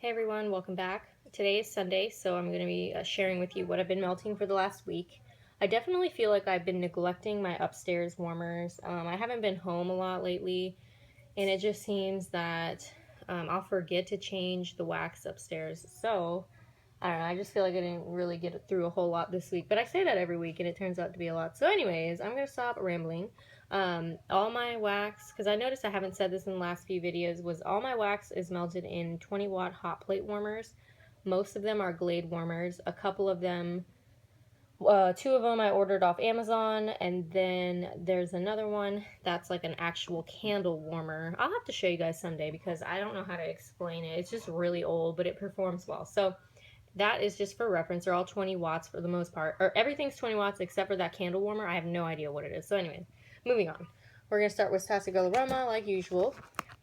Hey everyone, welcome back. Today is Sunday, so I'm going to be sharing with you what I've been melting for the last week. I definitely feel like I've been neglecting my upstairs warmers. I haven't been home a lot lately, and it just seems that I'll forget to change the wax upstairs. So, I don't know, I just feel like I didn't really get through a whole lot this week, but I say that every week and it turns out to be a lot. So anyways, I'm going to stop rambling. All my wax, because I noticed I haven't said this in the last few videos, was all my wax is melted in 20-watt hot plate warmers. Most of them are Glade warmers. A couple of them, two of them I ordered off Amazon, and then there's another one that's like an actual candle warmer. I'll have to show you guys someday because I don't know how to explain it. It's just really old, but it performs well. So that is just for reference. They're all 20 watts for the most part. Or everything's 20 watts except for that candle warmer. I have no idea what it is. So anyway, moving on. We're going to start with Sassy Girl Aroma like usual.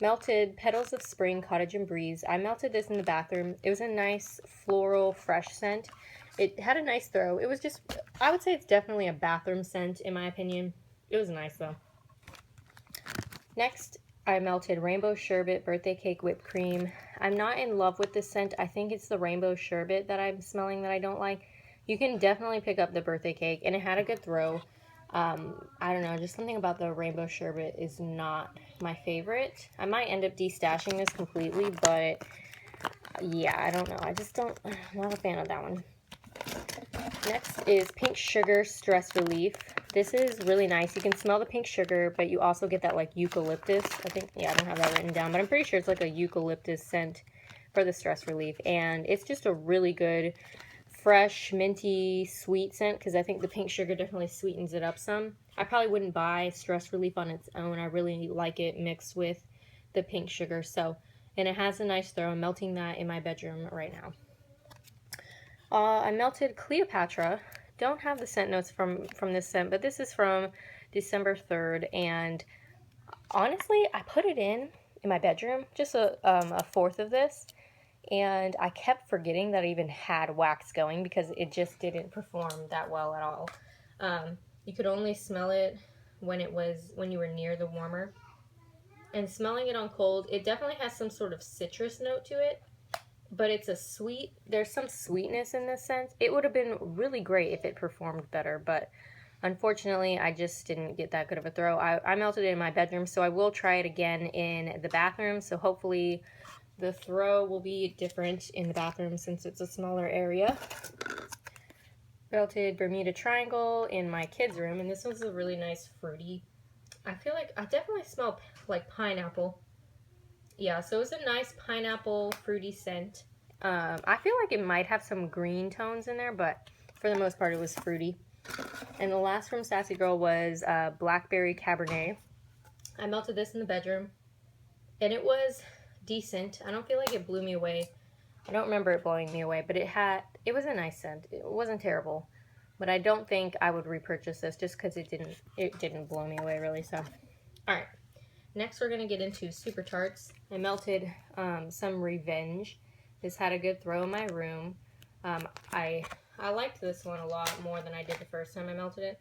Melted Petals of Spring Cottage and Breeze. I melted this in the bathroom. It was a nice floral fresh scent. It had a nice throw. It was just, I would say it's definitely a bathroom scent in my opinion. It was nice though. Next, I melted Rainbow Sherbet Birthday Cake Whipped Cream. I'm not in love with this scent. I think it's the Rainbow Sherbet that I'm smelling that I don't like. You can definitely pick up the birthday cake, and it had a good throw. I don't know, just something about the Rainbow Sherbet is not my favorite. I might end up destashing this completely, but yeah, I don't know. I'm not a fan of that one. Next is Pink Sugar Stress Relief. This is really nice. You can smell the pink sugar, but you also get that like eucalyptus. I think, yeah, I don't have that written down, but I'm pretty sure it's like a eucalyptus scent for the stress relief. And it's just a really good, fresh, minty, sweet scent because I think the pink sugar definitely sweetens it up some. I probably wouldn't buy stress relief on its own. I really like it mixed with the pink sugar. So, and it has a nice throw. I'm melting that in my bedroom right now. I melted Cleopatra. Don't have the scent notes from this scent, but this is from December 3rd, and honestly, I put it in my bedroom, just a fourth of this, and I kept forgetting that I even had wax going because it just didn't perform that well at all. You could only smell it when you were near the warmer, and smelling it on cold, it definitely has some sort of citrus note to it, but it's there's some sweetness in this sense. It would have been really great if it performed better, but unfortunately, I just didn't get that good of a throw. I melted it in my bedroom, so I will try it again in the bathroom, so hopefully the throw will be different in the bathroom since it's a smaller area. Melted Bermuda Triangle in my kids' room, and this one's a really nice fruity. I feel like I definitely smell like pineapple. Yeah, so it's a nice pineapple fruity scent. I feel like it might have some green tones in there, but for the most part it was fruity. And the last from Sassy Girl was Blackberry Cabernet. I melted this in the bedroom, and it was decent. I don't feel like it blew me away. I don't remember it blowing me away, but it was a nice scent. It wasn't terrible, but I don't think I would repurchase this just because it didn't blow me away really. So, all right. Next, we're going to get into Super Tarts. I melted some Revenge. This had a good throw in my room. I liked this one a lot more than I did the first time I melted it.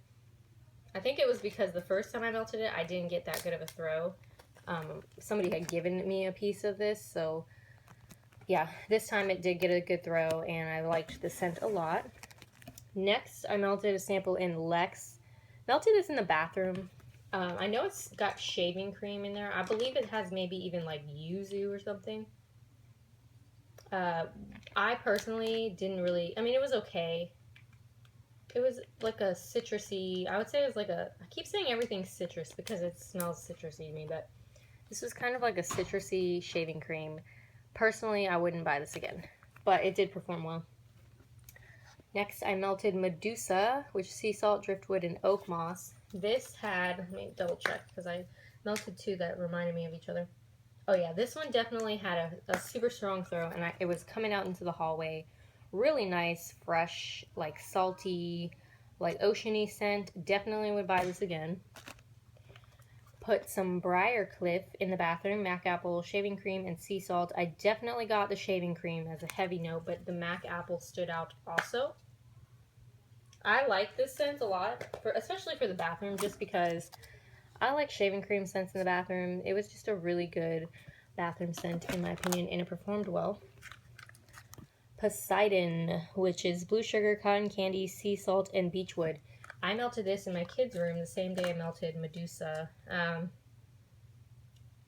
I think it was because the first time I melted it, I didn't get that good of a throw. Somebody had given me a piece of this, so yeah, this time it did get a good throw, and I liked the scent a lot. Next, I melted a sample in Lex. Melted this in the bathroom. I know it's got shaving cream in there. I believe it has maybe even like yuzu or something. I personally didn't really, I mean, it was okay. It was like a citrusy, I would say it was like I keep saying everything's citrus because it smells citrusy to me, but this was kind of like a citrusy shaving cream. Personally, I wouldn't buy this again, but it did perform well. Next, I melted Medusa, which is sea salt, driftwood, and oak moss. This had, let me double check because I melted two that reminded me of each other. Oh yeah, this one definitely had a super strong throw, and it was coming out into the hallway. Really nice, fresh, like salty, like oceany scent. Definitely would buy this again. Put some Briarcliff in the bathroom, Mac Apple, shaving cream, and sea salt. I definitely got the shaving cream as a heavy note, but the Mac Apple stood out also. I like this scent a lot, especially for the bathroom, just because I like shaving cream scents in the bathroom. It was just a really good bathroom scent, in my opinion, and it performed well. Poseidon, which is blue sugar, cotton candy, sea salt, and beechwood. I melted this in my kids' room the same day I melted Medusa.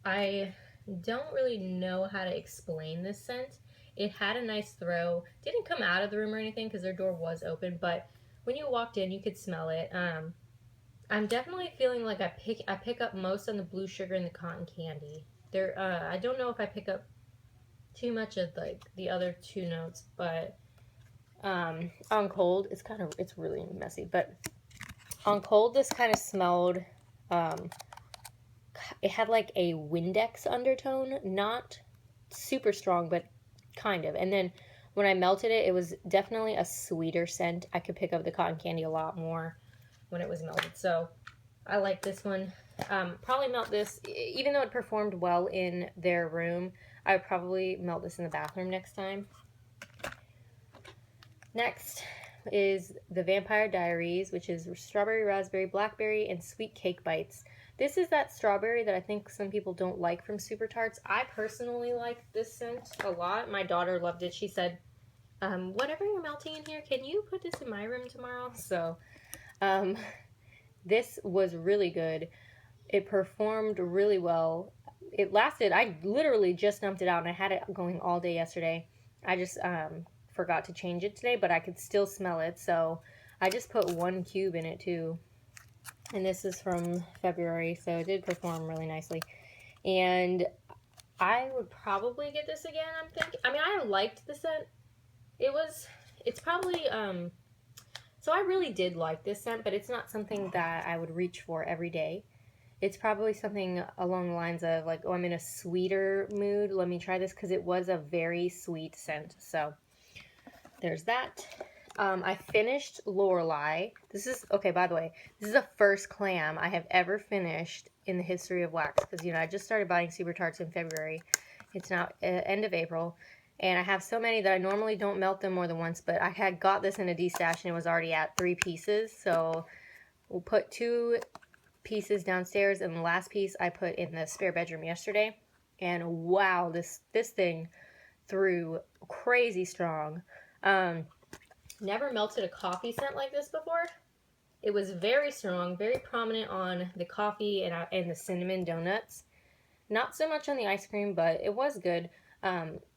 I don't really know how to explain this scent. It had a nice throw. Didn't come out of the room or anything because their door was open, but when you walked in, you could smell it. I'm definitely feeling like I pick up most on the blue sugar and the cotton candy. I don't know if I pick up too much of like the other two notes, but on cold, it's really messy. But on cold, this kind of smelled. It had like a Windex undertone, not super strong, but kind of. And then when I melted it, it was definitely a sweeter scent. I could pick up the cotton candy a lot more when it was melted. So I like this one. Probably melt this, even though it performed well in their room, I would probably melt this in the bathroom next time. Next is the Vampire Diaries, which is strawberry, raspberry, blackberry, and sweet cake bites. This is that strawberry that I think some people don't like from Super Tarts. I personally like this scent a lot. My daughter loved it. She said, whatever you're melting in here, can you put this in my room tomorrow? So, this was really good. It performed really well. It lasted, I literally just dumped it out and I had it going all day yesterday. I just forgot to change it today, but I could still smell it. So I just put 1 cube in it too. And this is from February, so it did perform really nicely. And I would probably get this again, I'm thinking. I mean, I liked the scent. It's probably, so I really did like this scent, but it's not something that I would reach for every day. It's probably something along the lines of like, oh, I'm in a sweeter mood. Let me try this because it was a very sweet scent. So there's that. I finished Lorelei. This is, okay, by the way, this is the first clam I have ever finished in the history of wax because, I just started buying Super Tarts in February. It's now end of April. And I have so many that I normally don't melt them more than once, but I had got this in a destash and it was already at 3 pieces. So we'll put 2 pieces downstairs and the last piece I put in the spare bedroom yesterday. And wow, this thing threw crazy strong. Never melted a coffee scent like this before. It was very strong, very prominent on the coffee and the cinnamon donuts. Not so much on the ice cream, but it was good.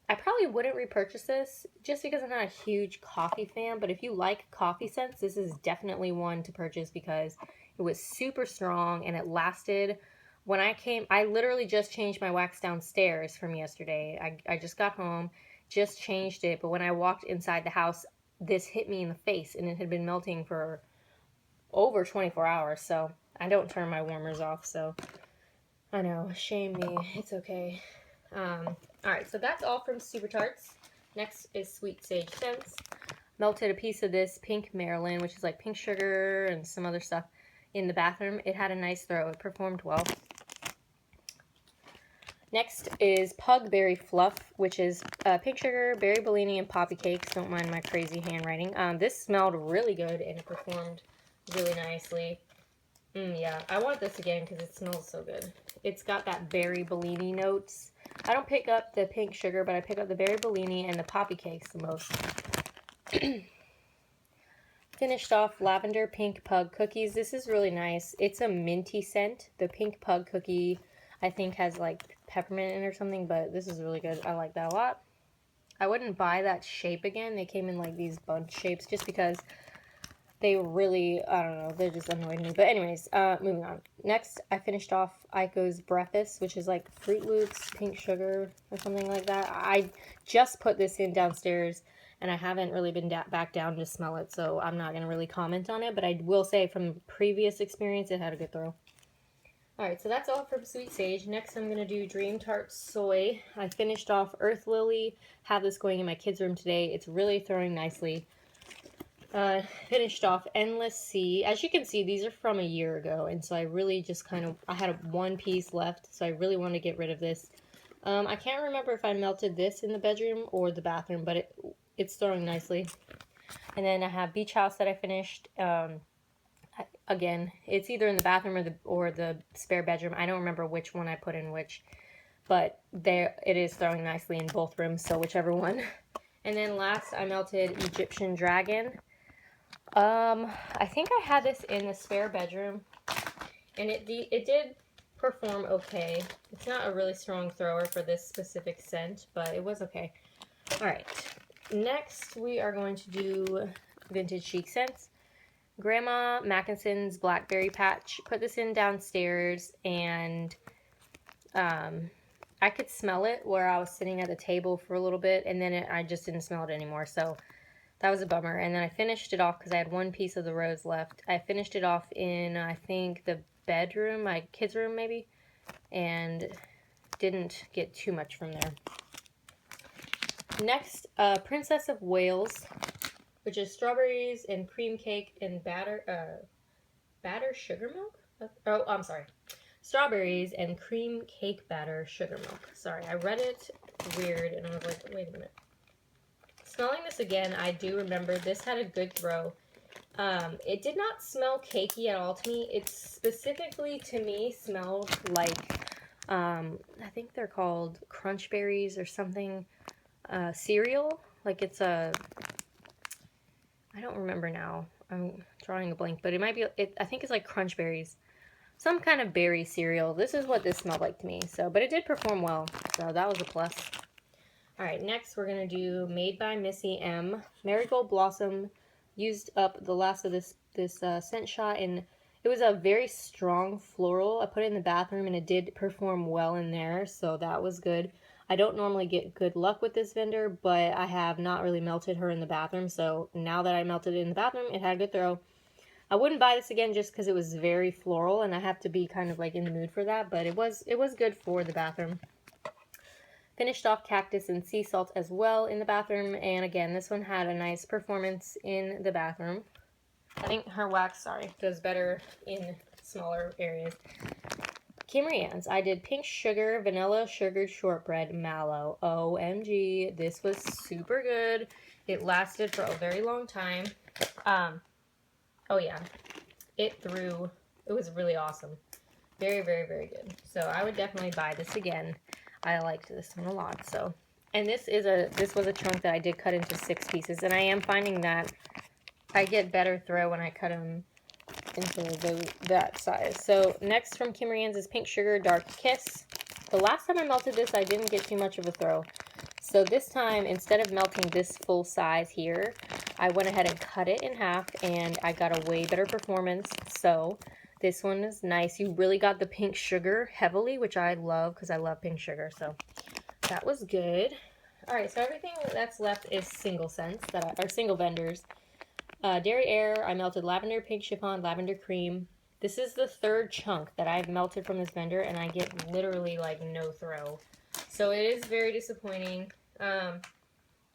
I probably wouldn't repurchase this just because I'm not a huge coffee fan, but if you like coffee scents, this is definitely one to purchase because it was super strong and it lasted. When I came, I literally just changed my wax downstairs from yesterday. I just got home, just changed it, but when I walked inside the house, this hit me in the face and it had been melting for over 24 hours, so I don't turn my warmers off, so I know, shame me, it's okay. Alright, so that's all from Super Tarts. Next is Sweet Sage Scents. Melted a piece of this Pink Maryland, which is like pink sugar and some other stuff, in the bathroom. It had a nice throw. It performed well. Next is Pugberry Fluff, which is pink sugar, berry Bellini, and poppy cakes. Don't mind my crazy handwriting. This smelled really good and it performed really nicely. Yeah, I want this again because it smells so good. It's got that berry Bellini notes. I don't pick up the pink sugar, but I pick up the berry Bellini and the poppy cakes the most. Finished off Lavender Pink Pug Cookies. This is really nice. It's a minty scent. The Pink Pug Cookie, I think, has like peppermint in it or something, but this is really good. I like that a lot. I wouldn't buy that shape again. They came in like these bunch shapes just because they really, I don't know, they're just annoying me. But anyways, moving on. Next, I finished off Ico's Breakfast, which is like Fruit Loops, pink sugar, or something like that. I just put this in downstairs, and I haven't really been back down to smell it, so I'm not going to really comment on it. But I will say from previous experience, it had a good throw. Alright, so that's all from Sweet Sage. Next, I'm going to do Dream Tart Soy. I finished off Earth Lily. Have this going in my kids' room today. It's really throwing nicely. Finished off Endless Sea. As you can see, these are from a year ago, and so I really just I had 1 piece left, so I really want to get rid of this. I can't remember if I melted this in the bedroom or the bathroom, but it's throwing nicely. And then I have Beach House that I finished. Again, it's either in the bathroom or the spare bedroom. I don't remember which one I put in which, but it is throwing nicely in both rooms, so whichever one. And then last, I melted Egyptian Dragon. I think I had this in the spare bedroom, and it did perform okay. It's not a really strong thrower for this specific scent, but it was okay. All right, next we are going to do Vintage Chic Scents. Grandma Mackinson's Blackberry Patch. Put this in downstairs, and I could smell it where I was sitting at the table for a little bit, and then I just didn't smell it anymore, so that was a bummer. And then I finished it off because I had one piece of the rose left. I finished it off in, I think, the bedroom, my kids' room maybe, and didn't get too much from there. Next, Princess of Wales, which is strawberries and cream cake and batter sugar milk? Oh, I'm sorry. Strawberries and cream cake batter sugar milk. Sorry, I read it weird and I was like, wait a minute. Smelling this again, I do remember this had a good throw. It did not smell cakey at all to me. It specifically, to me, smelled like, I think they're called Crunch Berries or something, cereal. Like it's a, I don't remember now. I'm drawing a blank, but it might be, I think it's like Crunch Berries. Some kind of berry cereal. This is what this smelled like to me. So, but it did perform well, so that was a plus. All right, next we're gonna do Made by Missy M. Marigold Blossom. Used up the last of this scent shot, and it was a very strong floral. I put it in the bathroom, and it did perform well in there, so that was good. I don't normally get good luck with this vendor, but I have not really melted her in the bathroom, so now that I melted it in the bathroom, it had a good throw. I wouldn't buy this again just because it was very floral, and I have to be kind of like in the mood for that, but it was good for the bathroom. Finished off Cactus and Sea Salt as well in the bathroom, and again, this one had a nice performance in the bathroom. I think her wax, does better in smaller areas. Kim Rianne's, I did Pink Sugar, Vanilla Sugared Shortbread, Mallow. OMG, this was super good. It lasted for a very long time. Oh yeah, it was really awesome. Very, very, very good. So I would definitely buy this again. I liked this one a lot. So, and this was a chunk that I did cut into 6 pieces, and I am finding that I get better throw when I cut them into that size. So next from Kim Rianne's is Pink Sugar Dark Kiss. The last time I melted this, I didn't get too much of a throw. So this time, instead of melting this full size here, I went ahead and cut it in half, and I got a way better performance. So this one is nice. You really got the pink sugar heavily, which I love because I love pink sugar. So that was good. All right, so everything that's left is single scents or single vendors. Dairy Air, I melted Lavender Pink Chiffon, Lavender Cream. This is the 3rd chunk that I've melted from this vendor, and I get literally like no throw. So it is very disappointing.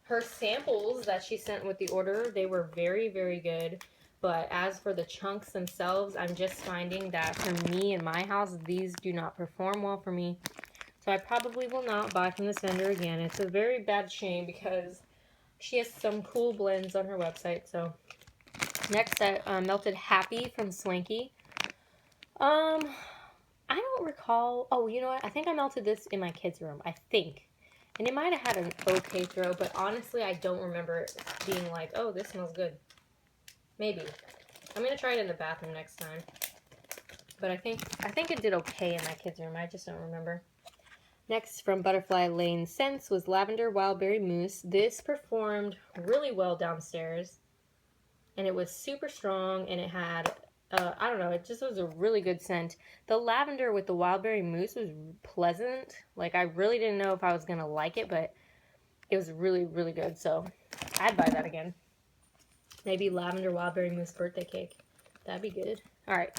Her samples that she sent with the order, they were very, very good. But as for the chunks themselves, I'm just finding that for me in my house, these do not perform well for me. So I probably will not buy from this vendor again. It's a very bad shame because she has some cool blends on her website. So next, I melted Happy from Swanky. I don't recall. Oh, you know what? I think I melted this in my kids' room. I think. And it might have had an okay throw, but honestly, I don't remember it being like, oh, this smells good. Maybe. I'm going to try it in the bathroom next time. But I think it did okay in my kids' room. I just don't remember. Next, from Butterfly Lane Scents was Lavender Wildberry Mousse. This performed really well downstairs. And it was super strong, and it had, I don't know, it just was a really good scent. The lavender with the Wildberry Mousse was pleasant. Like, I really didn't know if I was going to like it, but it was really, really good. So, I'd buy that again. Maybe Lavender Wildberry Mousse birthday cake. That'd be good. All right.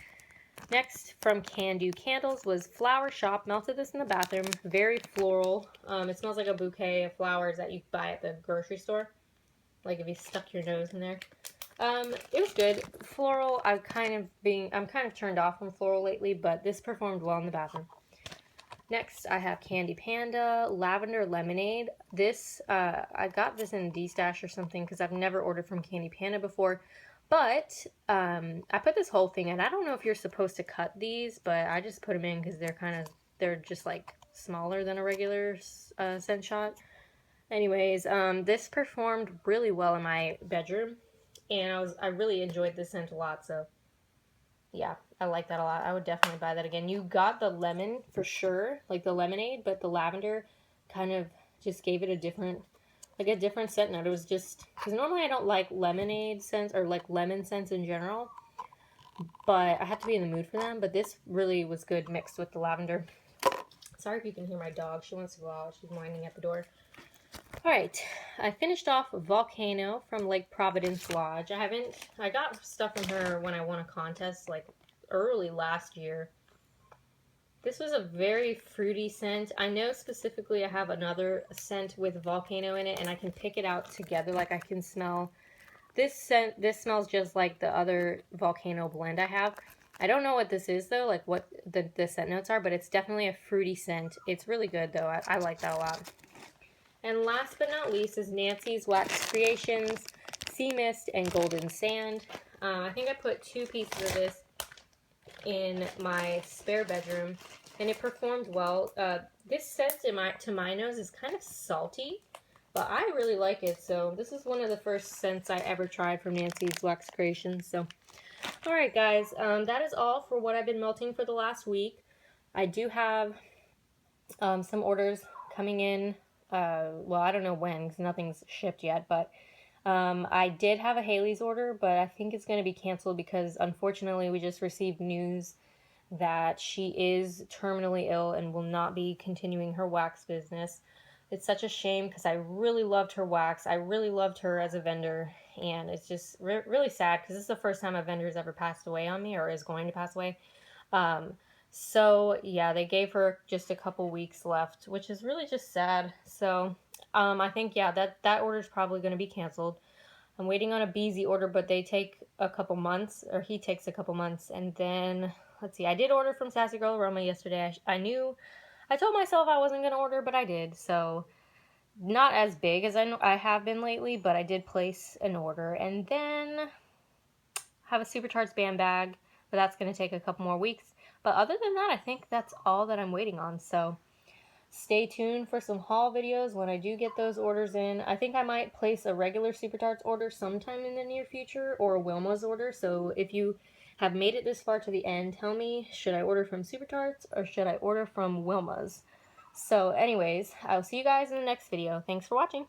Next, from Can Do Candles was Flower Shop. Melted this in the bathroom. Very floral. It smells like a bouquet of flowers that you buy at the grocery store. Like if you stuck your nose in there. It was good. Floral, I'm kind of turned off from floral lately, but this performed well in the bathroom. Next, I have Candy Panda Lavender Lemonade. This, I got this in D-Stash or something because I've never ordered from Candy Panda before. But, I put this whole thing in. I don't know if you're supposed to cut these, but I just put them in because they're just like smaller than a regular scent shot. Anyways, this performed really well in my bedroom, and I really enjoyed this scent a lot, so yeah, I like that a lot. I would definitely buy that again. You got the lemon for sure, like the lemonade, but the lavender kind of just gave it a different, like a different scent note. It was just, because normally I don't like lemonade scents or like lemon scents in general, but I have to be in the mood for them. But this really was good mixed with the lavender. Sorry if you can hear my dog. She wants to go out. She's whining at the door. All right, I finished off Volcano from Lake Providence Lodge. I got stuff from her when I won a contest like early last year. This was a very fruity scent. I know specifically I have another scent with Volcano in it, and I can pick it out together. Like I can smell this scent. This smells just like the other Volcano blend I have. I don't know what this is though, like what the scent notes are, but it's definitely a fruity scent. It's really good though. I like that a lot. And last but not least is Nancy's Wax Creations Sea Mist and Golden Sand. I think I put 2 pieces of this in my spare bedroom, and it performed well. This scent to my nose is kind of salty, but I really like it. So this is one of the first scents I ever tried from Nancy's Wax Creations. So, all right, guys, that is all for what I've been melting for the last week. I do have some orders coming in. Well, I don't know when because nothing's shipped yet, but I did have a Haley's order, but I think it's going to be canceled because unfortunately we just received news that she is terminally ill and will not be continuing her wax business. It's such a shame because I really loved her wax. I really loved her as a vendor, and it's just really sad because this is the first time a vendor has ever passed away on me or is going to pass away. So yeah, they gave her just a couple weeks left, which is really just sad. So I think yeah, that order is probably going to be canceled. I'm waiting on a BZ order, but they take a couple months, or he takes a couple months. And then let's see, I did order from Sassy Girl Aroma yesterday. I told myself I wasn't going to order, but I did. So not as big as I have been lately, but I did place an order. And then have a Supercharged Band bag, but that's going to take a couple more weeks. But other than that, I think that's all that I'm waiting on. So stay tuned for some haul videos when I do get those orders in. I think I might place a regular Super Tarts order sometime in the near future, or a Wilma's order. So if you have made it this far to the end, tell me, should I order from Super Tarts or should I order from Wilma's? So anyways, I'll see you guys in the next video. Thanks for watching.